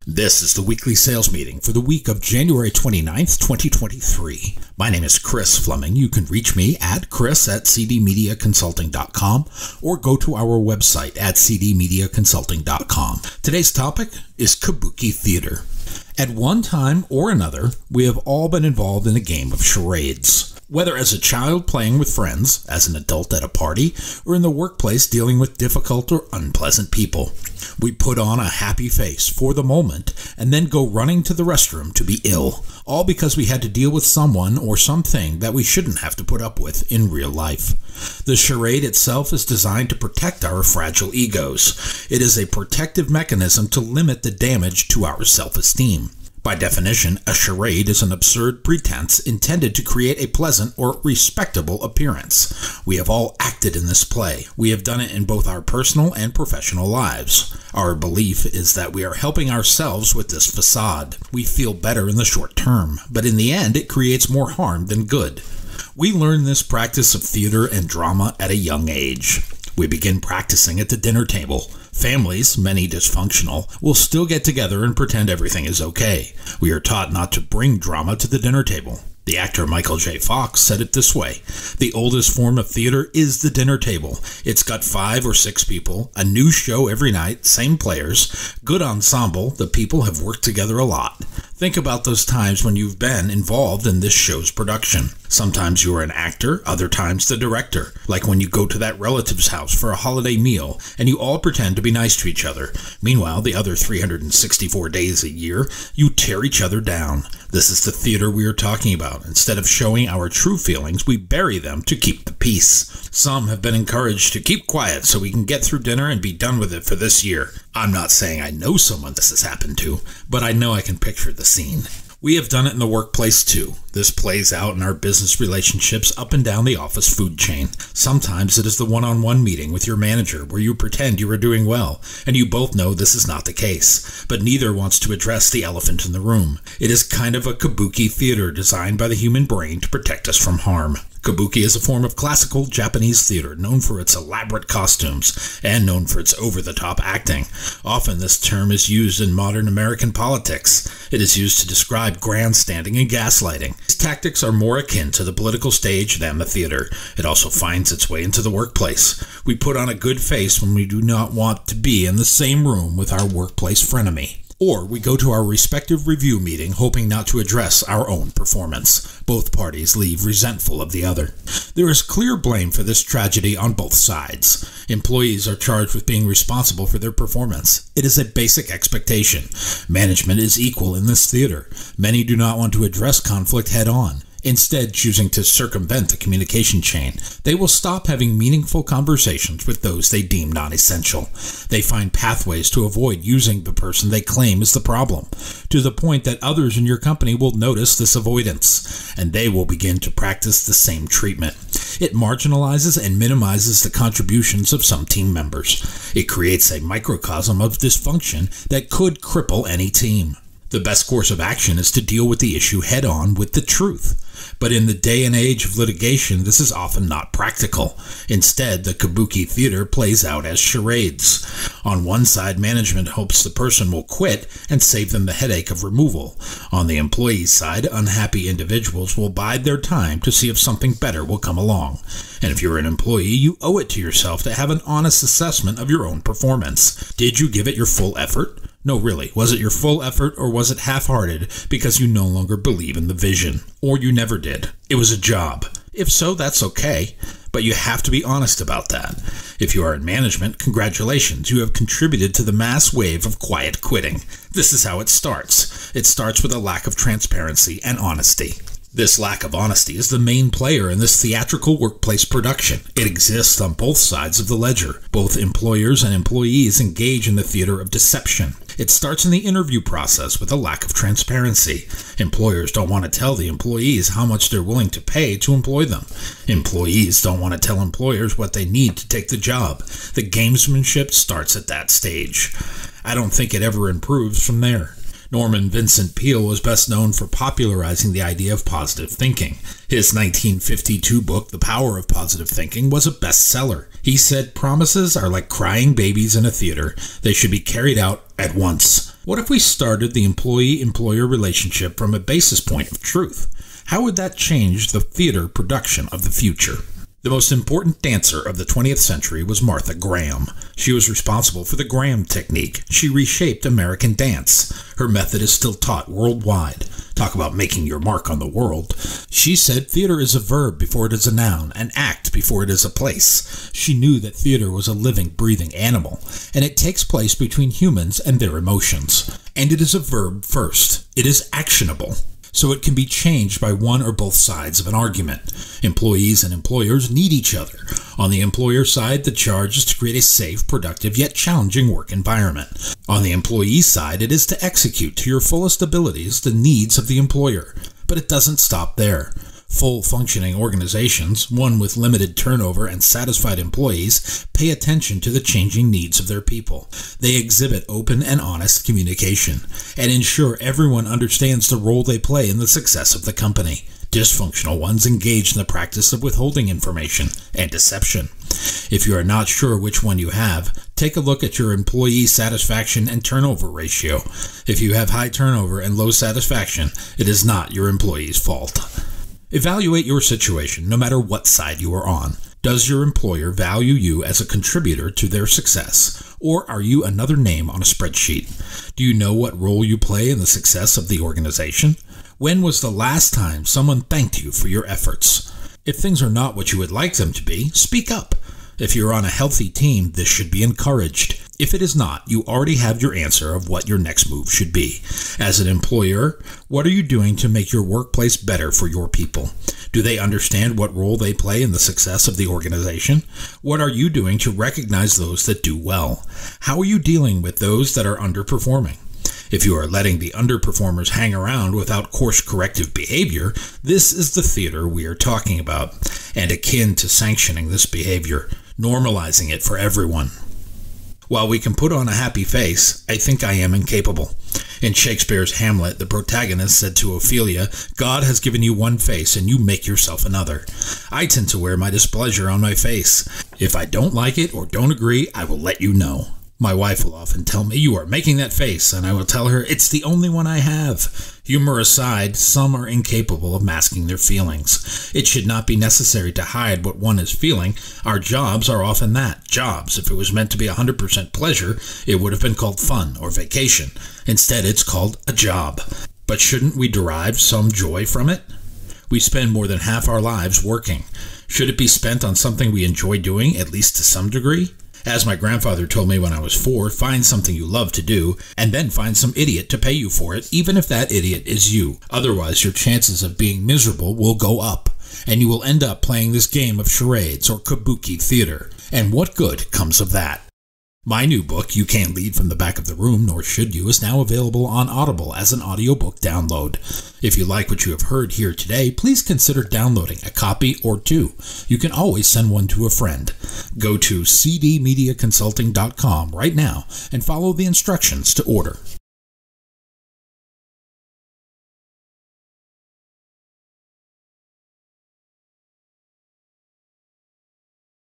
This is the weekly sales meeting for the week of January 29th, 2023. My name is Chris Fleming. You can reach me at chris@cdmediaconsulting.com or go to our website at cdmediaconsulting.com. Today's topic is kabuki theater. At one time or another, we have all been involved in a game of charades. Whether as a child playing with friends, as an adult at a party, or in the workplace dealing with difficult or unpleasant people. We put on a happy face for the moment and then go running to the restroom to be ill, all because we had to deal with someone or something that we shouldn't have to put up with in real life. The charade itself is designed to protect our fragile egos. It is a protective mechanism to limit the damage to our self-esteem. By definition, a charade is an absurd pretense intended to create a pleasant or respectable appearance. We have all acted in this play. We have done it in both our personal and professional lives. Our belief is that we are helping ourselves with this facade. We feel better in the short term, but in the end it creates more harm than good. We learn this practice of theater and drama at a young age. We begin practicing at the dinner table. Families, many dysfunctional, will still get together and pretend everything is okay. We are taught not to bring drama to the dinner table. The actor Michael J. Fox said it this way: "The oldest form of theater is the dinner table. It's got 5 or 6 people, a new show every night, same players, good ensemble, the people have worked together a lot." Think about those times when you've been involved in this show's production. Sometimes you are an actor, other times the director. Like when you go to that relative's house for a holiday meal and you all pretend to be nice to each other. Meanwhile, the other 364 days a year, you tear each other down. This is the theater we are talking about. Instead of showing our true feelings, we bury them to keep the peace. Some have been encouraged to keep quiet so we can get through dinner and be done with it for this year. I'm not saying I know someone this has happened to, but I know I can picture the scene. We have done it in the workplace too. This plays out in our business relationships up and down the office food chain. Sometimes it is the one-on-one meeting with your manager where you pretend you are doing well, and you both know this is not the case, but neither wants to address the elephant in the room. It is kind of a kabuki theater designed by the human brain to protect us from harm. Kabuki is a form of classical Japanese theater known for its elaborate costumes and known for its over-the-top acting. Often this term is used in modern American politics. It is used to describe grandstanding and gaslighting. These tactics are more akin to the political stage than the theater. It also finds its way into the workplace. We put on a good face when we do not want to be in the same room with our workplace frenemy. Or we go to our respective review meeting hoping not to address our own performance. Both parties leave resentful of the other. There is clear blame for this tragedy on both sides. Employees are charged with being responsible for their performance. It is a basic expectation. Management is equal in this theater. Many do not want to address conflict head-on. Instead, choosing to circumvent the communication chain, they will stop having meaningful conversations with those they deem non-essential. They find pathways to avoid using the person they claim is the problem, to the point that others in your company will notice this avoidance, and they will begin to practice the same treatment. It marginalizes and minimizes the contributions of some team members. It creates a microcosm of dysfunction that could cripple any team. The best course of action is to deal with the issue head-on with the truth. But in the day and age of litigation, this is often not practical. Instead, the kabuki theater plays out as charades. On one side, management hopes the person will quit and save them the headache of removal. On the employee's side, unhappy individuals will bide their time to see if something better will come along. And if you're an employee, you owe it to yourself to have an honest assessment of your own performance. Did you give it your full effort? No, really. Was it your full effort, or was it half-hearted because you no longer believe in the vision? Or you never did? It was a job. If so, that's okay. But you have to be honest about that. If you are in management, congratulations. You have contributed to the mass wave of quiet quitting. This is how it starts. It starts with a lack of transparency and honesty. This lack of honesty is the main player in this theatrical workplace production. It exists on both sides of the ledger. Both employers and employees engage in the theater of deception. It starts in the interview process with a lack of transparency. Employers don't want to tell the employees how much they're willing to pay to employ them. Employees don't want to tell employers what they need to take the job. The gamesmanship starts at that stage. I don't think it ever improves from there. Norman Vincent Peale was best known for popularizing the idea of positive thinking. His 1952 book, The Power of Positive Thinking, was a bestseller. He said promises are like crying babies in a theater. They should be carried out at once. What if we started the employee-employer relationship from a basis point of truth? How would that change the theater production of the future? The most important dancer of the 20th century was Martha Graham. She was responsible for the Graham technique. She reshaped American dance. Her method is still taught worldwide. Talk about making your mark on the world. She said theater is a verb before it is a noun, an act before it is a place. She knew that theater was a living, breathing animal, and it takes place between humans and their emotions. And it is a verb first. It is actionable, so it can be changed by one or both sides of an argument. Employees and employers need each other. On the employer side, the charge is to create a safe, productive, yet challenging work environment. On the employee side, it is to execute to your fullest abilities the needs of the employer. But it doesn't stop there. Full functioning organizations, one with limited turnover and satisfied employees, pay attention to the changing needs of their people. They exhibit open and honest communication and ensure everyone understands the role they play in the success of the company. Dysfunctional ones engage in the practice of withholding information and deception. If you are not sure which one you have, take a look at your employee satisfaction and turnover ratio. If you have high turnover and low satisfaction, it is not your employee's fault. Evaluate your situation, no matter what side you are on. Does your employer value you as a contributor to their success, or are you another name on a spreadsheet? Do you know what role you play in the success of the organization? When was the last time someone thanked you for your efforts? If things are not what you would like them to be, speak up. If you're on a healthy team, this should be encouraged. If it is not, you already have your answer of what your next move should be. As an employer, what are you doing to make your workplace better for your people? Do they understand what role they play in the success of the organization? What are you doing to recognize those that do well? How are you dealing with those that are underperforming? If you are letting the underperformers hang around without course corrective behavior, this is the theater we are talking about, and akin to sanctioning this behavior, normalizing it for everyone. While we can put on a happy face, I think I am incapable. In Shakespeare's Hamlet, the protagonist said to Ophelia, "God has given you one face, and you make yourself another." I tend to wear my displeasure on my face. If I don't like it or don't agree, I will let you know. My wife will often tell me, "You are making that face," and I will tell her, "It's the only one I have." Humor aside, some are incapable of masking their feelings. It should not be necessary to hide what one is feeling. Our jobs are often that, jobs. If it was meant to be 100% pleasure, it would have been called fun or vacation. Instead, it's called a job. But shouldn't we derive some joy from it? We spend more than half our lives working. Should it be spent on something we enjoy doing, at least to some degree? As my grandfather told me when I was 4, find something you love to do, and then find some idiot to pay you for it, even if that idiot is you. Otherwise, your chances of being miserable will go up, and you will end up playing this game of charades or kabuki theater. And what good comes of that? My new book, You Can't Lead from the Back of the Room, Nor Should You, is now available on Audible as an audiobook download. If you like what you have heard here today, please consider downloading a copy or two. You can always send one to a friend. Go to cdmediaconsulting.com right now and follow the instructions to order.